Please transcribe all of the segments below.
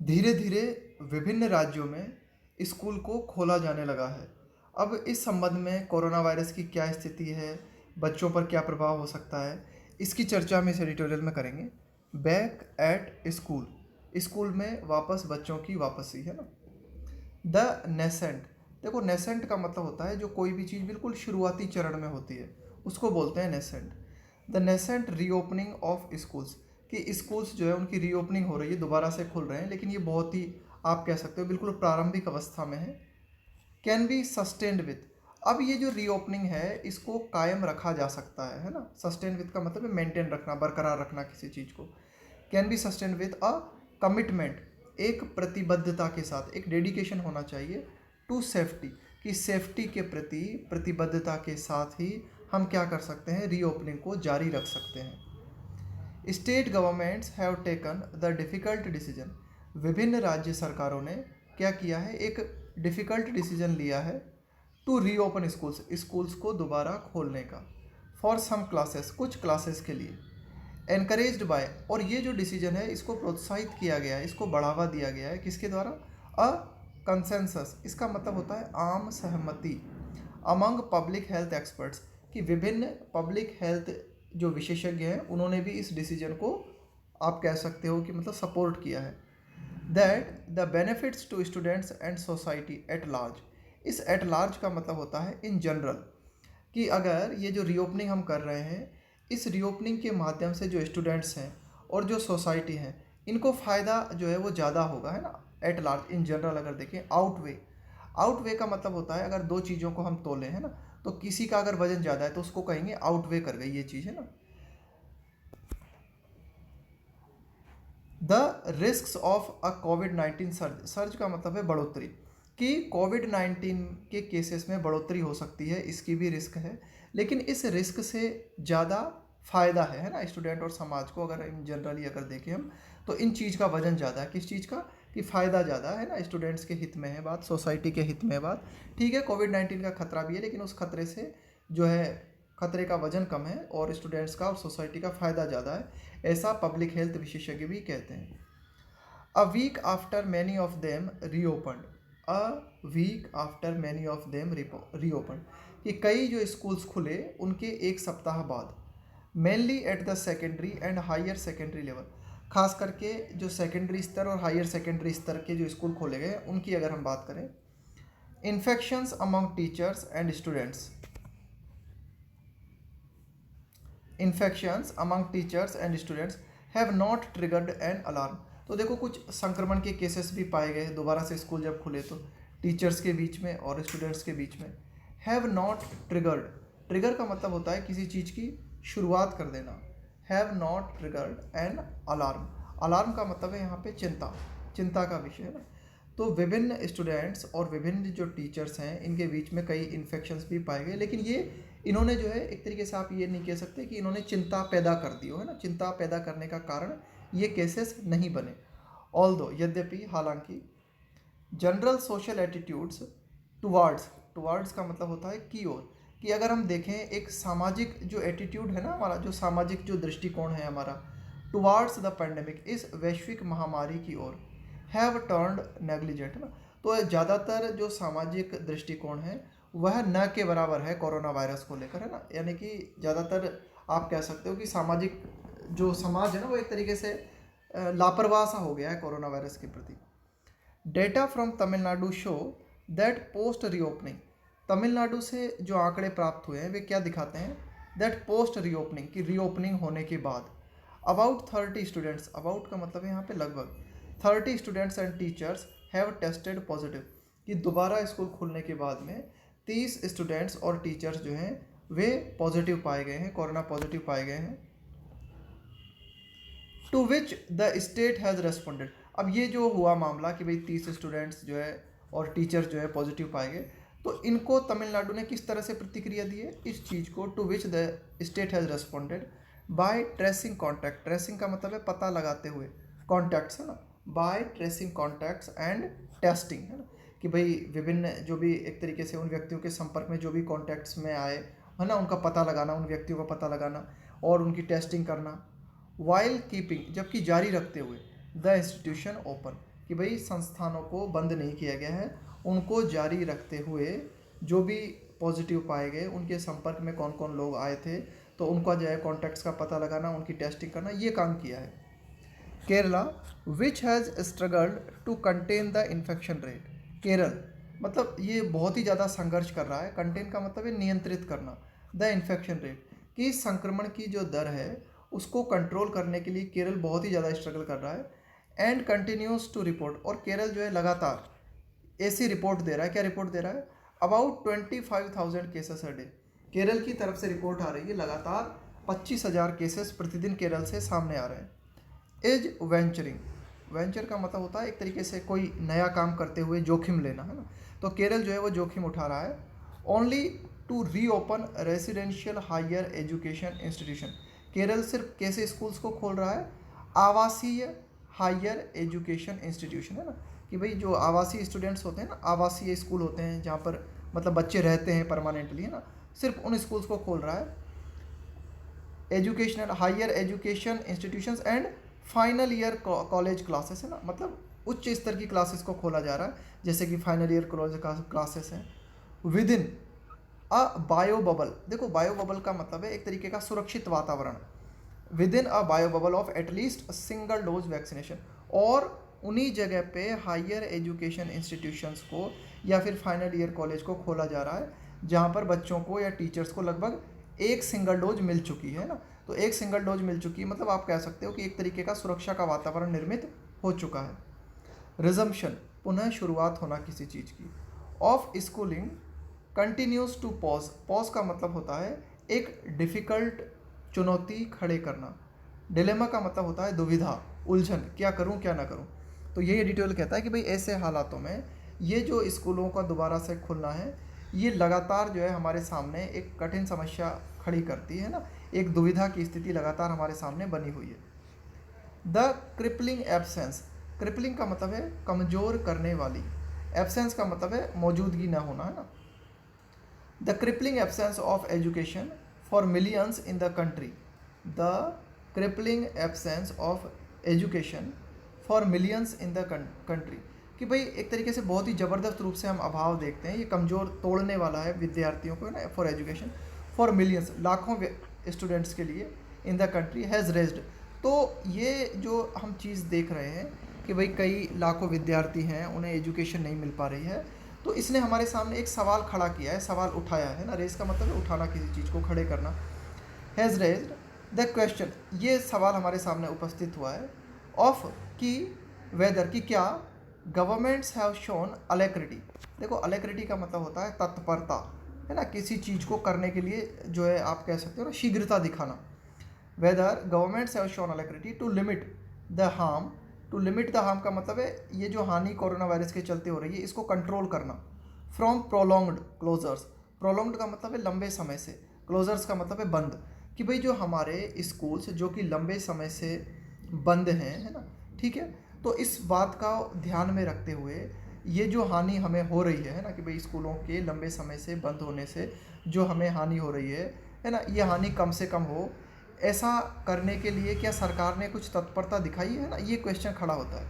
धीरे धीरे विभिन्न राज्यों में स्कूल को खोला जाने लगा है। अब इस संबंध में कोरोना वायरस की क्या स्थिति है, बच्चों पर क्या प्रभाव हो सकता है, इसकी चर्चा हम इस एडिटोरियल में करेंगे। बैक एट स्कूल, स्कूल में वापस बच्चों की वापसी, है ना। द नेसेंट, देखो नेसेंट का मतलब होता है जो कोई भी चीज़ बिल्कुल शुरुआती चरण में होती है उसको बोलते हैं nascent. The nascent reopening of schools, कि स्कूल्स जो है उनकी रीओपनिंग हो रही है, दोबारा से खुल रहे हैं, लेकिन ये बहुत ही आप कह सकते हो बिल्कुल प्रारंभिक अवस्था में है। कैन बी सस्टेन्ड विथ, अब ये जो रीओपनिंग है इसको कायम रखा जा सकता है ना। सस्टेन विथ का मतलब है मेंटेन रखना, बरकरार रखना किसी चीज़ को। Can be sustain with a commitment, एक प्रतिबद्धता के साथ, एक डेडिकेशन होना चाहिए टू सेफ्टी, कि सेफ्टी के प्रति प्रतिबद्धता के साथ ही हम क्या कर सकते हैं, रीओपनिंग को जारी रख सकते हैं। State governments have taken the difficult decision, विभिन्न राज्य सरकारों ने क्या किया है, एक डिफ़िकल्ट डिसीजन लिया है टू रीओपन स्कूल्स, स्कूल्स को दोबारा खोलने का। फॉर सम क्लासेस, कुछ क्लासेस के लिए। एनकरेज्ड बाय, और ये जो डिसीजन है इसको प्रोत्साहित किया गया है, इसको बढ़ावा दिया गया है, किसके द्वारा, अ कंसेंसस, इसका मतलब होता है आम सहमति, अमंग पब्लिक हेल्थ एक्सपर्ट्स, कि विभिन्न पब्लिक हेल्थ जो विशेषज्ञ हैं उन्होंने भी इस डिसीजन को आप कह सकते हो कि मतलब सपोर्ट किया है। That the benefits to students and society at large, इस एट लार्ज का मतलब होता है इन जनरल, कि अगर ये जो रीओपनिंग हम कर रहे हैं, इस रीओपनिंग के माध्यम से जो स्टूडेंट्स हैं और जो सोसाइटी हैं इनको फ़ायदा जो है वो ज़्यादा होगा, है ना। एट लार्ज, इन जनरल अगर देखें। आउटवे, आउटवे का मतलब होता है अगर दो चीज़ों को हम तोलें, है ना, तो किसी का अगर वजन ज़्यादा है तो उसको कहेंगे आउटवे कर गई ये चीज़, है ना। The risk of a covid surge, surge का मतलब है बढ़ोतरी, कि कोविड-19 के केसेस में बढ़ोतरी हो सकती है, इसकी भी रिस्क है, लेकिन इस रिस्क से ज़्यादा फ़ायदा है ना स्टूडेंट और समाज को। अगर इन जनरली अगर देखें हम तो इन चीज़ का वजन ज़्यादा है, किस चीज़ का, कि फ़ायदा ज़्यादा है ना, स्टूडेंट्स के हित में है बात, सोसाइटी के हित में है बात। ठीक है, कोविड-19 का खतरा भी है, लेकिन उस खतरे से जो है खतरे का वजन कम है और स्टूडेंट्स का और सोसाइटी का फ़ायदा ज़्यादा है, ऐसा पब्लिक हेल्थ विशेषज्ञ भी कहते हैं। A week after many of them reopen, a week after many of them reopen, कि कई जो स्कूल्स खुले उनके एक सप्ताह बाद। Mainly at the secondary and higher secondary level, खास करके जो सेकेंडरी स्तर और हायर सेकेंडरी स्तर के जो स्कूल खोले गए उनकी अगर हम बात करें। Infections among teachers and students, infections among teachers and students have not triggered an alarm, तो देखो कुछ संक्रमण के केसेस भी पाए गए दोबारा से स्कूल जब खुले तो, टीचर्स के बीच में और स्टूडेंट्स के बीच में। हैव नॉट ट्रिगर्ड, ट्रिगर का मतलब होता है किसी चीज़ की शुरुआत कर देना। Have not triggered an alarm, alarm का मतलब है यहाँ पे चिंता, चिंता का विषय है ना। तो विभिन्न स्टूडेंट्स और विभिन्न जो टीचर्स हैं इनके बीच में कई इन्फेक्शंस भी पाए गए, लेकिन ये इन्होंने जो है एक तरीके से आप ये नहीं कह सकते कि इन्होंने चिंता पैदा कर दी हो, है ना। चिंता पैदा करने का कारण ये केसेस नहीं बने। ऑल्दो, यद्यपि, हालांकि। General social attitudes towards, towards का मतलब होता है की ओर, कि अगर हम देखें एक सामाजिक जो एटीट्यूड है ना हमारा, जो सामाजिक जो दृष्टिकोण है हमारा टुवार्ड्स द पेंडेमिक, इस वैश्विक महामारी की ओर, हैव टर्न्ड नेग्लिजेंट, है ना। तो ज़्यादातर जो सामाजिक दृष्टिकोण है वह न के बराबर है कोरोना वायरस को लेकर, है ना। यानी कि ज़्यादातर आप कह सकते हो कि सामाजिक जो समाज है ना वो एक तरीके से लापरवाह सा हो गया है कोरोना वायरस के प्रति। Data from Tamil Nadu show that post reopening, Tamil Nadu से जो आंकड़े प्राप्त हुए हैं वे क्या दिखाते हैं, दैट पोस्ट रीओपनिंग, की रीओपनिंग होने के बाद अबाउट 30 स्टूडेंट्स, अबाउट का मतलब है यहाँ पे लगभग, 30 students and teachers have tested positive, कि दोबारा स्कूल खुलने के बाद में 30 स्टूडेंट्स और टीचर्स जो हैं वे पॉजिटिव पाए गए हैं, कोरोना पॉजिटिव पाए गए हैं। To which the state has responded, अब ये जो हुआ मामला कि भाई 30 स्टूडेंट्स जो है और टीचर जो है पॉजिटिव पाए गए, तो इनको तमिलनाडु ने किस तरह से प्रतिक्रिया दी है इस चीज़ को, to which the state has responded by tracing contact, tracing का मतलब है पता लगाते हुए, कॉन्टैक्ट्स, है ना, by tracing contacts and testing, है ना, कि भाई विभिन्न जो भी एक तरीके से उन व्यक्तियों के संपर्क में जो भी कॉन्टैक्ट्स में आए, है ना, उनका पता लगाना, उन व्यक्तियों का पता लगाना और उनकी टेस्टिंग करना। वाइल कीपिंग, जबकि जारी रखते हुए, द इंस्टीट्यूशन ओपन, कि भाई संस्थानों को बंद नहीं किया गया है, उनको जारी रखते हुए जो भी पॉजिटिव पाए गए उनके संपर्क में कौन कौन लोग आए थे तो उनका जो है कॉन्टैक्ट्स का पता लगाना, उनकी टेस्टिंग करना, ये काम किया है। Kerala which has struggled to contain the infection rate. Kerala मतलब ये बहुत ही ज़्यादा संघर्ष कर रहा है, कंटेन का मतलब है नियंत्रित करना, द इन्फेक्शन रेट कि संक्रमण की जो दर है उसको कंट्रोल करने के लिए केरल बहुत ही ज़्यादा स्ट्रगल कर रहा है। एंड कंटिन्यूस टू रिपोर्ट, और केरल जो है लगातार ऐसी रिपोर्ट दे रहा है, क्या रिपोर्ट दे रहा है, about 25,000 cases a day. Kerala की तरफ से रिपोर्ट आ रही है लगातार 25,000 केसेस प्रतिदिन केरल से सामने आ रहे हैं। एज वेंचरिंग, वेंचर का मतलब होता है एक तरीके से कोई नया काम करते हुए जोखिम लेना, है ना। तो केरल जो है वो जोखिम उठा रहा है। Only to reopen residential higher education institution, Kerala सिर्फ कैसे स्कूल्स को खोल रहा है, आवासीय हायर एजुकेशन इंस्टीट्यूशन, है ना, कि भाई जो आवासीय स्टूडेंट्स होते हैं ना, आवासीय स्कूल होते हैं जहाँ पर मतलब बच्चे रहते हैं परमानेंटली, है ना, सिर्फ उन स्कूल्स को खोल रहा है। Educational higher education institutions and final year college classes, है ना, मतलब उच्च स्तर की क्लासेस को खोला जा रहा है, जैसे कि फाइनल ईयर कॉलेज क्लासेस हैं। With in a bio bubble, देखो बायो बबल का मतलब है एक तरीके का सुरक्षित वातावरण, with in a bio bubble of at least single dose vaccination, और उन्हीं जगह पे हायर एजुकेशन इंस्टीट्यूशंस को या फिर फाइनल ईयर कॉलेज को खोला जा रहा है जहाँ पर बच्चों को या टीचर्स को लगभग एक सिंगल डोज मिल चुकी है ना। तो एक सिंगल डोज मिल चुकी है मतलब आप कह सकते हो कि एक तरीके का सुरक्षा का वातावरण निर्मित हो चुका है। रिजम्पशन, पुनः शुरुआत होना किसी चीज़ की। Of schooling continues to pause, pause का मतलब होता है एक डिफ़िकल्ट चुनौती खड़े करना। डिलेमा का मतलब होता है दुविधा, उलझन, क्या करूं क्या ना करूं। तो ये एडिटोरियल कहता है कि भाई ऐसे हालातों में ये जो स्कूलों का दोबारा से खुलना है ये लगातार जो है हमारे सामने एक कठिन समस्या खड़ी करती है ना, एक दुविधा की स्थिति लगातार हमारे सामने बनी हुई है। द क्रिपलिंग एब्सेंस, क्रिपलिंग का मतलब है कमज़ोर करने वाली, एब्सेंस का मतलब है मौजूदगी ना होना, है ना। The crippling absence of education for millions in the country, the crippling absence of education for millions in the country, कि भाई एक तरीके से बहुत ही ज़बरदस्त रूप से हम अभाव देखते हैं, ये कमज़ोर तोड़ने वाला है विद्यार्थियों को, है ना, फॉर एजुकेशन फॉर मिलियंस, लाखों स्टूडेंट्स के लिए, in the country has raised. तो ये जो हम चीज़ देख रहे हैं कि भाई कई लाखों विद्यार्थी हैं उन्हें एजुकेशन नहीं मिल पा रही है, तो इसने हमारे सामने एक सवाल खड़ा किया है, सवाल उठाया है ना, रेस का मतलब है उठाना, किसी चीज़ को खड़े करना। हैज़ रेज्ड द क्वेश्चन, ये सवाल हमारे सामने उपस्थित हुआ है, ऑफ कि वेदर, कि क्या गवर्नमेंट्स हैव शोन अलैक्रिटी, देखो अलैक्रिटी का मतलब होता है तत्परता, है ना, किसी चीज़ को करने के लिए जो है आप कह सकते हो ना शीघ्रता दिखाना। Whether governments have shown alacrity to limit the harm, to limit the harm का मतलब है ये जो हानि कोरोना वायरस के चलते हो रही है इसको कंट्रोल करना। फ्रॉम प्रोलॉन्ग्ड क्लोजर्स, प्रोलॉन्ग्ड का मतलब है लंबे समय से, क्लोजर्स का मतलब है बंद, कि भाई जो हमारे स्कूल्स जो कि लंबे समय से बंद हैं, है ना, ठीक है, तो इस बात का ध्यान में रखते हुए ये जो हानि हमें हो रही है ना, कि भाई स्कूलों के लंबे समय से बंद होने से जो हमें हानि हो रही है ना, ये हानि कम से कम हो, ऐसा करने के लिए क्या सरकार ने कुछ तत्परता दिखाई है ना, ये क्वेश्चन खड़ा होता है।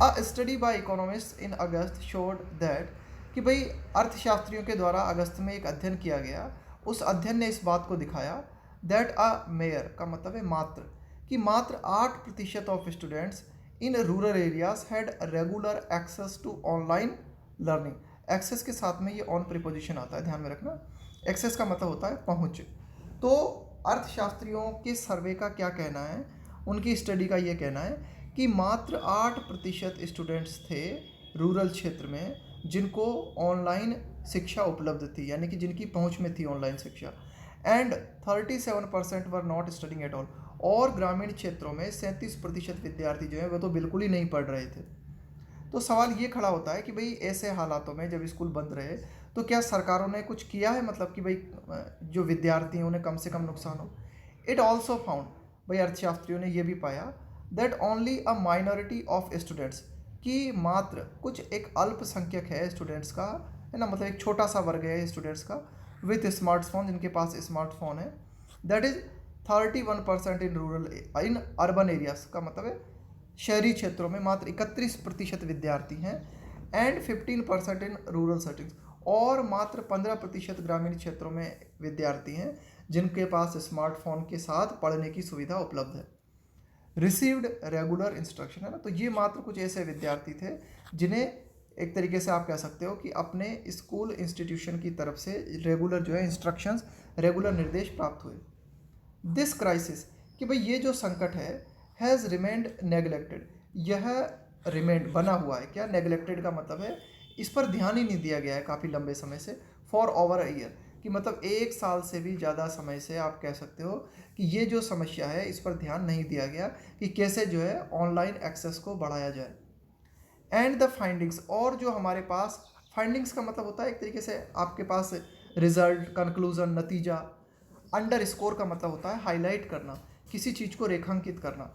अ study bye economist in August showed that, कि भाई अर्थशास्त्रियों के द्वारा अगस्त में एक अध्ययन किया गया, उस अध्ययन ने इस बात को दिखाया दैट अ मेयर का मतलब है मात्र, कि मात्र 8% of students in rural areas had regular access to online learning. Access के साथ में ये ऑन प्रीपोजिशन आता है, ध्यान में रखना। एक्सेस का मतलब होता है पहुंच। तो अर्थशास्त्रियों के सर्वे का क्या कहना है, उनकी स्टडी का ये कहना है कि मात्र 8% स्टूडेंट्स थे रूरल क्षेत्र में जिनको ऑनलाइन शिक्षा उपलब्ध थी, यानी कि जिनकी पहुंच में थी ऑनलाइन शिक्षा। And 37% were not studying at all, और ग्रामीण क्षेत्रों में 37% विद्यार्थी जो है वो तो बिल्कुल ही नहीं पढ़ रहे थे। तो सवाल ये खड़ा होता है कि भाई ऐसे हालातों में जब स्कूल बंद रहे तो क्या सरकारों ने कुछ किया है, मतलब कि भाई जो विद्यार्थी हैं उन्हें कम से कम नुकसान हो। इट ऑल्सो फाउंड, भाई अर्थशास्त्रियों ने यह भी पाया that only a minority of students, कि मात्र कुछ एक अल्पसंख्यक है स्टूडेंट्स का, है ना, मतलब एक छोटा सा वर्ग है स्टूडेंट्स का विथ स्मार्टफोन, जिनके पास स्मार्टफोन है, that is 31% in rural, in urban areas का मतलब है शहरी क्षेत्रों में मात्र 31% विद्यार्थी हैं एंड 15% इन रूरल सेटिंग्स, और मात्र 15% ग्रामीण क्षेत्रों में विद्यार्थी हैं जिनके पास स्मार्टफोन के साथ पढ़ने की सुविधा उपलब्ध है। रिसीव्ड रेगुलर इंस्ट्रक्शन, है ना, तो ये मात्र कुछ ऐसे विद्यार्थी थे जिन्हें एक तरीके से आप कह सकते हो कि अपने स्कूल इंस्टीट्यूशन की तरफ से रेगुलर जो है इंस्ट्रक्शंस, रेगुलर निर्देश प्राप्त हुए। दिस क्राइसिस, कि भाई ये जो संकट है, हैज़ रिमेंड नेग्लेक्टेड, यह रिमेंड बना हुआ है। क्या नेग्लेक्टेड का मतलब है इस पर ध्यान ही नहीं दिया गया है काफ़ी लंबे समय से, फॉर ओवर अ ईयर, कि मतलब 1 साल से भी ज़्यादा समय से आप कह सकते हो कि ये जो समस्या है इस पर ध्यान नहीं दिया गया कि कैसे जो है ऑनलाइन एक्सेस को बढ़ाया जाए। एंड द फाइंडिंग्स, और जो हमारे पास फाइंडिंग्स का मतलब होता है एक तरीके से आपके पास रिजल्ट, कंक्लूजन, नतीजा। अंडर स्कोर का मतलब होता है हाईलाइट करना, किसी चीज़ को रेखांकित करना।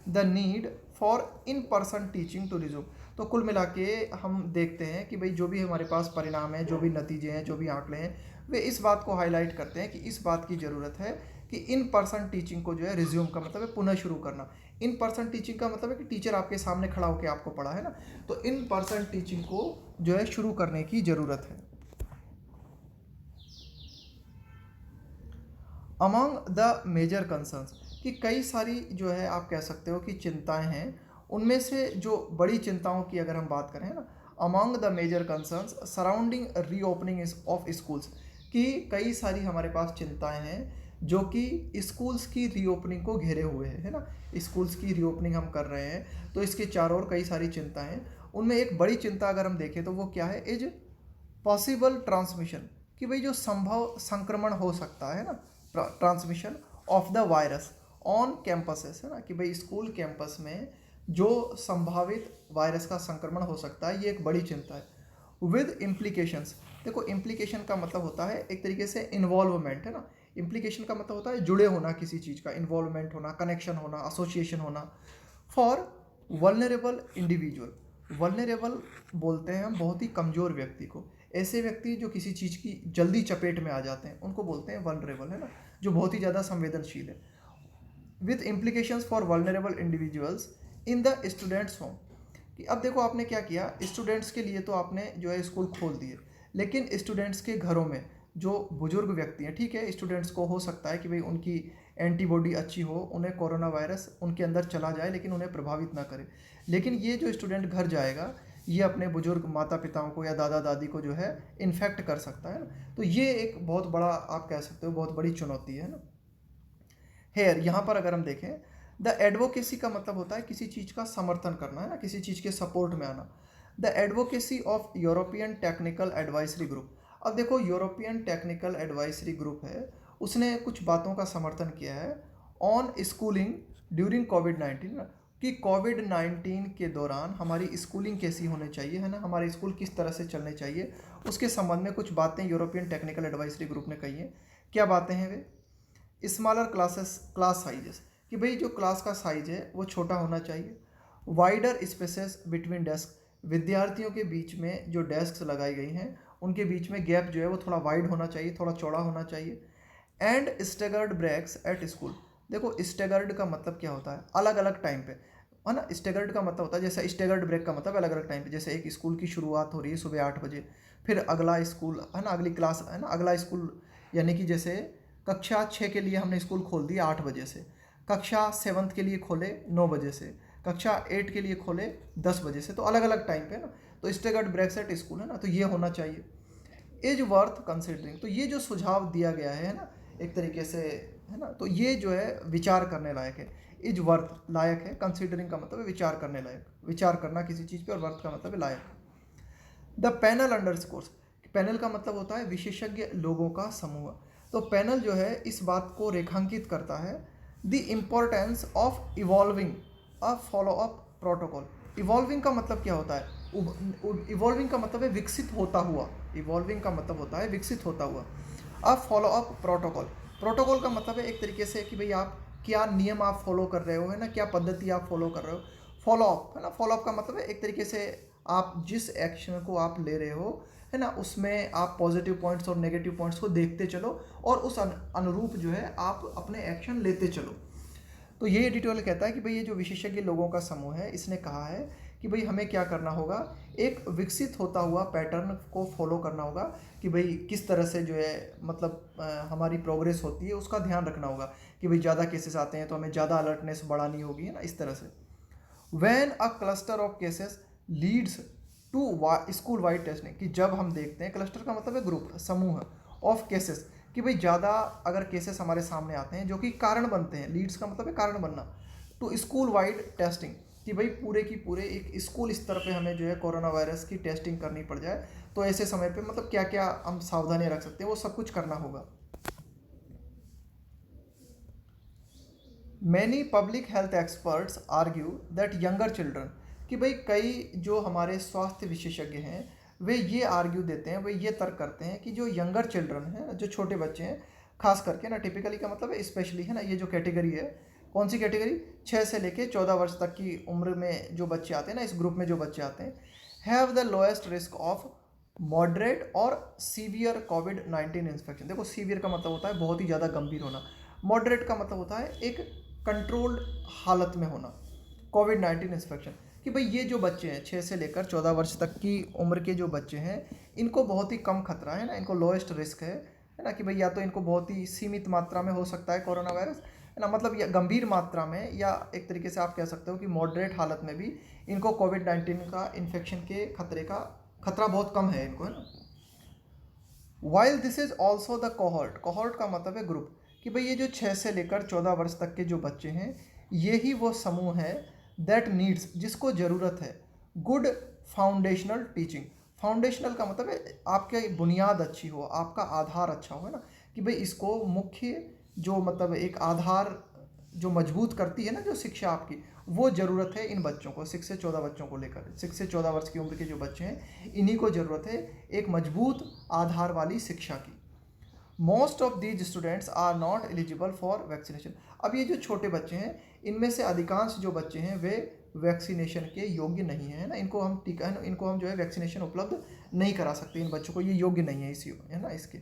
The need for in person teaching to resume, तो कुल मिला के हम देखते हैं कि भाई जो भी हमारे पास परिणाम है, जो भी नतीजे हैं, जो भी आंकड़े हैं, वे इस बात को हाईलाइट करते हैं कि इस बात की ज़रूरत है कि इन पर्सन टीचिंग को जो है, रिज्यूम का मतलब है पुनः शुरू करना। इन पर्सन टीचिंग का मतलब है कि टीचर आपके सामने खड़ा होकर आपको पढ़ा है ना, तो इन पर्सन टीचिंग को जो है शुरू करने की ज़रूरत है। अमंग द मेजर कंसर्न्स, कि कई सारी जो है आप कह सकते हो कि चिंताएं हैं, उनमें से जो बड़ी चिंताओं की अगर हम बात करें ना, among the major concerns surrounding reopening of schools, कि कई सारी हमारे पास चिंताएं हैं जो कि स्कूल्स की रीओपनिंग को घेरे हुए है ना। स्कूल्स की रीओपनिंग हम कर रहे हैं तो इसके चारों ओर कई सारी चिंताएं हैं। उनमें एक बड़ी चिंता अगर हम देखें तो वो क्या है, इज पॉसिबल ट्रांसमिशन, कि भाई जो संभव संक्रमण हो सकता है ना, transmission of the virus on campuses, है ना, कि भाई स्कूल कैंपस में जो संभावित वायरस का संक्रमण हो सकता है, ये एक बड़ी चिंता है। विद इम्प्लीकेशंस, देखो इम्प्लीकेशन का मतलब होता है एक तरीके से इन्वॉल्वमेंट, है ना। इम्प्लीकेशन का मतलब होता है जुड़े होना, किसी चीज़ का इन्वॉल्वमेंट होना, कनेक्शन होना, एसोसिएशन होना। फॉर वल्नरेबल इंडिविजुअल, वल्नरेबल बोलते हैं हम बहुत ही कमज़ोर व्यक्ति को, ऐसे व्यक्ति जो किसी चीज़ की जल्दी चपेट में आ जाते हैं उनको बोलते हैं वल्नरेबल, है ना, जो बहुत ही ज़्यादा संवेदनशील है। With implications for vulnerable individuals in the students home, कि अब देखो आपने क्या किया, स्टूडेंट्स के लिए तो आपने जो है स्कूल खोल दिए, लेकिन स्टूडेंट्स के घरों में जो बुजुर्ग व्यक्ति हैं, ठीक है, स्टूडेंट्स को हो सकता है कि भाई उनकी एंटीबॉडी अच्छी हो, उन्हें कोरोना वायरस उनके अंदर चला जाए लेकिन उन्हें प्रभावित ना करे, लेकिन ये जो स्टूडेंट घर जाएगा ये अपने बुजुर्ग माता पिताओं को या दादा दादी को जो है इन्फेक्ट कर सकता है ना। तो ये एक बहुत बड़ा आप कह सकते हो बहुत बड़ी चुनौती है ना। हेयर, यहाँ पर अगर हम देखें, द एडवोकेसी का मतलब होता है किसी चीज़ का समर्थन करना, है ना, किसी चीज़ के सपोर्ट में आना। The advocacy of European technical advisory group, अब देखो यूरोपियन टेक्निकल एडवाइजरी ग्रुप है, उसने कुछ बातों का समर्थन किया है ऑन स्कूलिंग ड्यूरिंग कोविड-19, कि कोविड-19 के दौरान हमारी स्कूलिंग कैसी होनी चाहिए, है ना, हमारे स्कूल किस तरह से चलने चाहिए, उसके संबंध में कुछ बातें यूरोपियन टेक्निकल एडवाइजरी ग्रुप ने कही हैं। क्या बातें हैं वे, स्मॉलर क्लास साइजेस, कि भाई जो क्लास का साइज है वो छोटा होना चाहिए। वाइडर स्पेसेस बिटवीन डेस्क, विद्यार्थियों के बीच में जो डेस्क लगाई गई हैं उनके बीच में गैप जो है वो थोड़ा वाइड होना चाहिए, थोड़ा चौड़ा होना चाहिए। And staggered breaks at school, देखो स्टेगर्ड का मतलब क्या होता है, अलग अलग टाइम पे, है ना। स्टेगर्ड का मतलब होता है, जैसे स्टेगर्ड ब्रेक का मतलब अलग अलग टाइम पे, जैसे एक स्कूल की शुरुआत हो रही है सुबह 8 बजे, फिर अगला स्कूल, है ना, अगली क्लास, है ना, अगला स्कूल, यानी कि जैसे कक्षा 6 के लिए हमने स्कूल खोल दिया 8 बजे से, कक्षा 7th के लिए खोले 9 बजे से, कक्षा 8 के लिए खोले 10 बजे से, तो अलग अलग टाइम पे ना, तो स्टेगर्ड ब्रेक्स एट स्कूल, है ना, तो ये होना चाहिए। एज वर्थ कंसिडरिंग, तो ये जो सुझाव दिया गया है ना एक तरीके से, है ना, तो ये जो है विचार करने लायक है। इज वर्थ लायक है, कंसिडरिंग का मतलब है विचार करने लायक, विचार करना किसी चीज़ पे, और वर्थ का मतलब है लायक। द पैनल अंडरस्कोर्स, पैनल का मतलब होता है विशेषज्ञ लोगों का समूह, तो पैनल जो है इस बात को रेखांकित करता है the importance of evolving a follow up protocol. Evolving का मतलब क्या होता है, इवॉल्विंग का मतलब है विकसित होता हुआ, इवॉल्विंग का मतलब होता है विकसित होता हुआ। अब फॉलो अप प्रोटोकॉल, प्रोटोकॉल का मतलब है एक तरीके से कि भाई आप क्या नियम आप फॉलो कर रहे हो, है ना, क्या पद्धति आप फॉलो कर रहे हो। फॉलो अप, है ना, फॉलो अप का मतलब है एक तरीके से आप जिस एक्शन को आप ले रहे हो, है ना, उसमें आप पॉजिटिव पॉइंट्स और नेगेटिव पॉइंट्स को देखते चलो और उस अनुरूप जो है आप अपने एक्शन लेते चलो। तो ये एडिटोरियल कहता है कि भाई ये जो विशेषज्ञ लोगों का समूह है इसने कहा है कि भाई हमें क्या करना होगा, एक विकसित होता हुआ पैटर्न को फॉलो करना होगा कि भाई किस तरह से जो है मतलब हमारी प्रोग्रेस होती है उसका ध्यान रखना होगा कि भाई ज़्यादा केसेस आते हैं तो हमें ज़्यादा अलर्टनेस बढ़ानी होगी, है ना, इस तरह से। When a cluster of cases leads to school wide testing, कि जब हम देखते हैं, क्लस्टर का मतलब है ग्रुप, समूह ऑफ केसेस, कि भाई ज़्यादा अगर केसेस हमारे सामने आते हैं जो कि कारण बनते हैं, लीड्स का मतलब है कारण बनना, टू स्कूल वाइड टेस्टिंग, कि भाई पूरे की पूरे एक स्कूल स्तर पे हमें जो है कोरोना वायरस की टेस्टिंग करनी पड़ जाए, तो ऐसे समय पे मतलब क्या क्या हम सावधानियां रख सकते हैं वो सब कुछ करना होगा। Many public health experts argue that younger children, कि भाई कई जो हमारे स्वास्थ्य विशेषज्ञ हैं वे ये आर्ग्यू देते हैं, वे ये तर्क करते हैं कि जो यंगर चिल्ड्रन हैं, जो छोटे बच्चे हैं, खास करके ना, टिपिकली का मतलब है स्पेशली, है ना, ये जो कैटेगरी है, कौन सी कैटेगरी, 6 से लेके 14 वर्ष तक की उम्र में जो बच्चे आते हैं ना, इस ग्रुप में जो बच्चे आते हैं, have the lowest risk of moderate और सीवियर कोविड-19 इन्फेक्शन। देखो सीवियर का मतलब होता है बहुत ही ज़्यादा गंभीर होना, मॉडरेट का मतलब होता है एक कंट्रोल्ड हालत में होना, कोविड-19 इन्फेक्शन, कि भाई ये जो बच्चे हैं 6 से लेकर 14 वर्ष तक की उम्र के जो बच्चे हैं इनको बहुत ही कम खतरा है ना, इनको लोएस्ट रिस्क है ना, कि भाई या तो इनको बहुत ही सीमित मात्रा में हो सकता है कोरोना वायरस, है ना, मतलब या गंभीर मात्रा में, या एक तरीके से आप कह सकते हो कि मॉडरेट हालत में भी इनको कोविड-19 का इन्फेक्शन के खतरा बहुत कम है इनको, है ना। While this is also the cohort, cohort का मतलब है ग्रुप, कि भाई ये जो 6 से लेकर 14 वर्ष तक के जो बच्चे हैं ये ही वो समूह है दैट नीड्स, जिसको ज़रूरत है, गुड फाउंडेशनल टीचिंग। फाउंडेशनल का मतलब है आपकी बुनियाद अच्छी हो, आपका आधार अच्छा हो, है ना, कि भाई इसको मुख्य जो मतलब एक आधार जो मजबूत करती है ना जो शिक्षा आपकी, वो ज़रूरत है इन बच्चों को, 6 से 14 बच्चों को लेकर, 6 से 14 वर्ष की उम्र के जो बच्चे हैं इन्हीं को ज़रूरत है एक मजबूत आधार वाली शिक्षा की। Most of these students are not eligible for vaccination. अब ये जो छोटे बच्चे हैं इनमें से अधिकांश जो बच्चे हैं वे वैक्सीनेशन के योग्य नहीं हैं, ना, इनको हम टीका, इनको हम जो है वैक्सीनेशन उपलब्ध नहीं करा सकते इन बच्चों को, ये योग्य नहीं है इसी, है ना, इसके।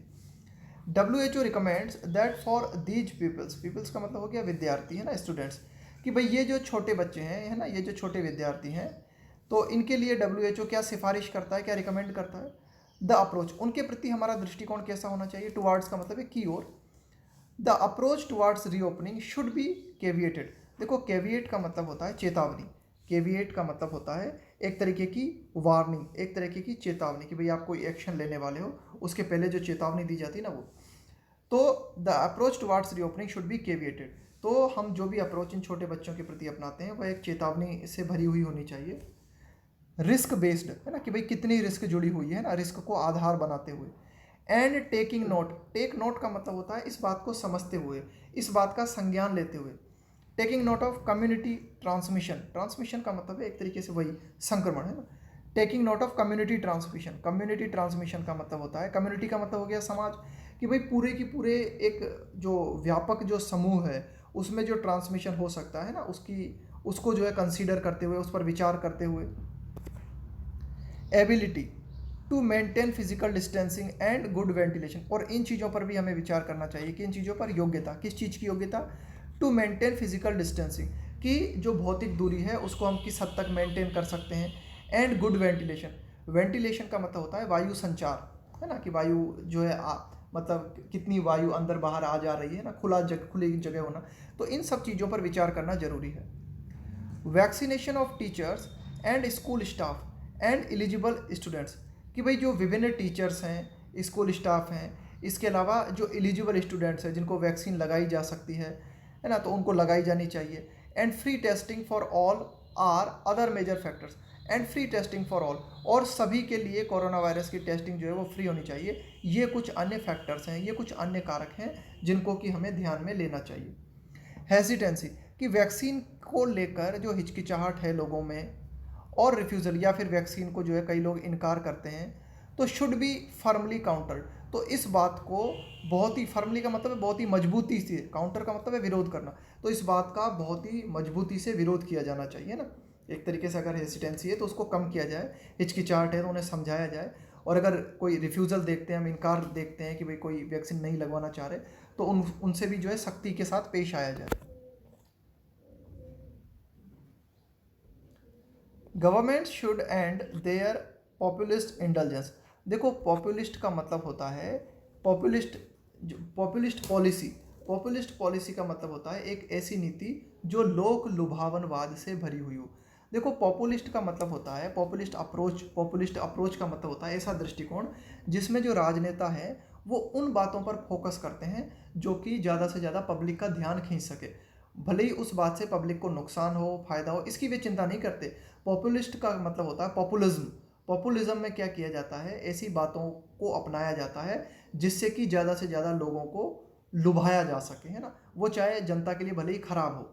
WHO recommends that for these peoples का मतलब हो गया विद्यार्थी, है ना, स्टूडेंट्स, कि भाई ये जो छोटे बच्चे हैं, है ना, ये जो छोटे विद्यार्थी हैं, तो इनके लिए WHO क्या सिफारिश करता है, क्या रिकमेंड करता है, द अप्रोच, उनके प्रति हमारा दृष्टिकोण कैसा होना चाहिए, टुवार्ड्स का मतलब है की ओर, the approach towards reopening should be caveated. देखो केविएट का मतलब होता है चेतावनी, केविएट का मतलब होता है एक तरीके की वार्निंग, एक तरीके की चेतावनी, कि भाई आप कोई एक्शन लेने वाले हो उसके पहले जो चेतावनी दी जाती है ना वो, तो the approach towards reopening should be caveated. तो हम जो भी अप्रोच इन छोटे बच्चों के प्रति अपनाते हैं वह एक चेतावनी से भरी हुई होनी चाहिए। रिस्क बेस्ड, है ना, कि भाई कितनी रिस्क जुड़ी हुई है ना, रिस्क को आधार बनाते हुए। And taking note, take note का मतलब होता है इस बात को समझते हुए, इस बात का संज्ञान लेते हुए। Taking note of community transmission, transmission का मतलब है एक तरीके से वही संक्रमण, है ना। Taking note of community transmission, community transmission का मतलब होता है, कम्युनिटी का मतलब हो गया समाज, कि भाई पूरे की पूरे एक जो व्यापक जो समूह है उसमें जो ट्रांसमिशन हो सकता है ना, उसको जो है कंसीडर करते हुए, उस पर विचार करते हुए। Ability to maintain physical distancing and good ventilation, और इन चीज़ों पर भी हमें विचार करना चाहिए कि इन चीज़ों पर योग्यता, किस चीज़ की योग्यता, टू मेंटेन फिजिकल डिस्टेंसिंग, कि जो भौतिक दूरी है उसको हम किस हद तक मेंटेन कर सकते हैं, एंड गुड वेंटिलेशन, वेंटिलेशन का मतलब होता है वायु संचार, है ना, कि वायु जो है मतलब कितनी वायु अंदर बाहर आ जा रही है ना, खुली जगह होना, तो इन सब चीज़ों पर विचार करना जरूरी है। Vaccination of teachers and school staff and eligible students, कि भाई जो विभिन्न टीचर्स हैं, स्कूल स्टाफ हैं, इसके अलावा जो एलिजिबल स्टूडेंट्स हैं जिनको वैक्सीन लगाई जा सकती है ना, तो उनको लगाई जानी चाहिए। And free testing for all are other major factors, and free testing for all, और सभी के लिए कोरोना वायरस की टेस्टिंग जो है वो फ्री होनी चाहिए। ये कुछ अन्य फैक्टर्स हैं, ये कुछ अन्य कारक हैं जिनको कि हमें ध्यान में लेना चाहिए। हेजिटेंसी, कि वैक्सीन को लेकर जो हिचकिचाहट है लोगों में, और रिफ्यूज़ल या फिर वैक्सीन को जो है कई लोग इनकार करते हैं, तो शुड बी फर्मली काउंटर, तो इस बात को बहुत ही, फर्मली का मतलब है बहुत ही मजबूती से, काउंटर का मतलब है विरोध करना, तो इस बात का बहुत ही मजबूती से विरोध किया जाना चाहिए ना। एक तरीके से अगर हेजिटेंसी है तो उसको कम किया जाए, हिचकिचाहट है तो उन्हें समझाया जाए, और अगर कोई रिफ्यूज़ल देखते हैं, हम इनकार देखते हैं कि भाई कोई वैक्सीन नहीं लगवाना चाह रहे, तो उनसे भी जो है सख्ती के साथ पेश आया जाए। Government should and their populist indulgence. देखो पॉपुलिस्ट का मतलब होता है पॉपुलिस्ट, जो पॉपुलिस्ट पॉलिसी, पॉपुलिस्ट पॉलिसी का मतलब होता है एक ऐसी नीति जो लोक लुभावनवाद से भरी हुई हो। देखो पॉपुलिस्ट का मतलब होता है पॉपुलिस्ट अप्रोच का मतलब होता है ऐसा दृष्टिकोण जिसमें जो राजनेता हैं वो उन बातों पर फोकस करते हैं जो कि ज़्यादा से ज़्यादा पब्लिक का ध्यान खींच सके, भले ही उस बात से पब्लिक को नुकसान हो फायदा हो इसकी वे चिंता नहीं करते। पॉपुलिस्ट का मतलब होता है पॉपुलिज्म। पॉपुलिज्म में क्या किया जाता है, ऐसी बातों को अपनाया जाता है जिससे कि ज़्यादा से ज़्यादा लोगों को लुभाया जा सके, है ना, वो चाहे जनता के लिए भले ही खराब हो।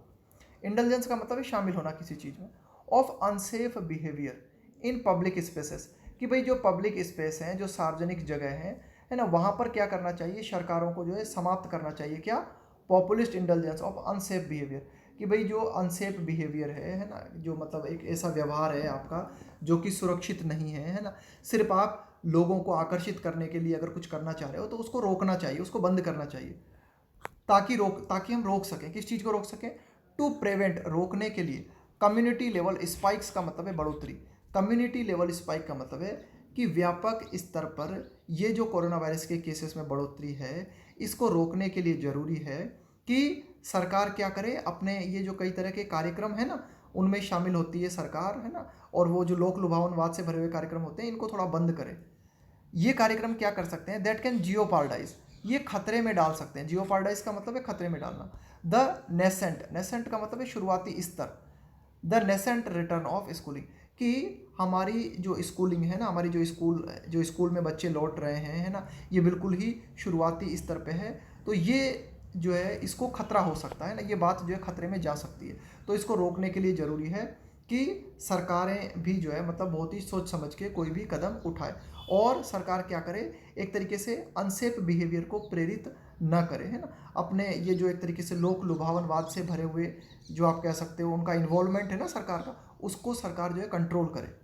इंटेलिजेंस का मतलब है शामिल होना किसी चीज़ में। Of unsafe behaviour in public spaces, कि भाई जो पब्लिक स्पेस हैं, जो सार्वजनिक जगह हैं, है ना, वहाँ पर क्या करना चाहिए, सरकारों को जो है समाप्त करना चाहिए क्या, populist intelligence of unsafe behaviour, कि भाई जो अनसेफ बिहेवियर है ना, जो मतलब एक ऐसा व्यवहार है आपका जो कि सुरक्षित नहीं है ना, सिर्फ आप लोगों को आकर्षित करने के लिए अगर कुछ करना चाह रहे हो तो उसको रोकना चाहिए, उसको बंद करना चाहिए, ताकि हम रोक सकें, किस चीज़ को रोक सकें, टू प्रिवेंट, रोकने के लिए। कम्युनिटी लेवल स्पाइक्स का मतलब है बढ़ोतरी। कम्युनिटी लेवल स्पाइक का मतलब है कि व्यापक स्तर पर ये जो कोरोना वायरस के केसेस में बढ़ोतरी है इसको रोकने के लिए ज़रूरी है कि सरकार क्या करे, अपने ये जो कई तरह के कार्यक्रम है ना उनमें शामिल होती है सरकार, है ना, और वो जो लोक लुभावनवाद से भरे हुए कार्यक्रम होते हैं इनको थोड़ा बंद करे। ये कार्यक्रम क्या कर सकते हैं, दैट कैन जियोपार्डाइज, ये खतरे में डाल सकते हैं। जियोपार्डाइज का मतलब है खतरे में डालना। द नेसेंट, नेसेंट का मतलब है शुरुआती स्तर। The nascent return of schooling, कि हमारी जो स्कूलिंग है ना, हमारी जो स्कूल में बच्चे लौट रहे हैं, है ना, ये बिल्कुल ही शुरुआती स्तर पे है। तो ये जो है इसको खतरा हो सकता है ना, ये बात जो है खतरे में जा सकती है। तो इसको रोकने के लिए ज़रूरी है कि सरकारें भी जो है मतलब बहुत ही सोच समझ के कोई भी कदम उठाए, और सरकार क्या करे, एक तरीके से अनसेफ बिहेवियर को प्रेरित न करे, है ना, अपने ये जो एक तरीके से लोक लुभावनवाद से भरे हुए जो आप कह सकते हो उनका इन्वॉल्वमेंट है ना सरकार का, उसको सरकार जो है कंट्रोल करे।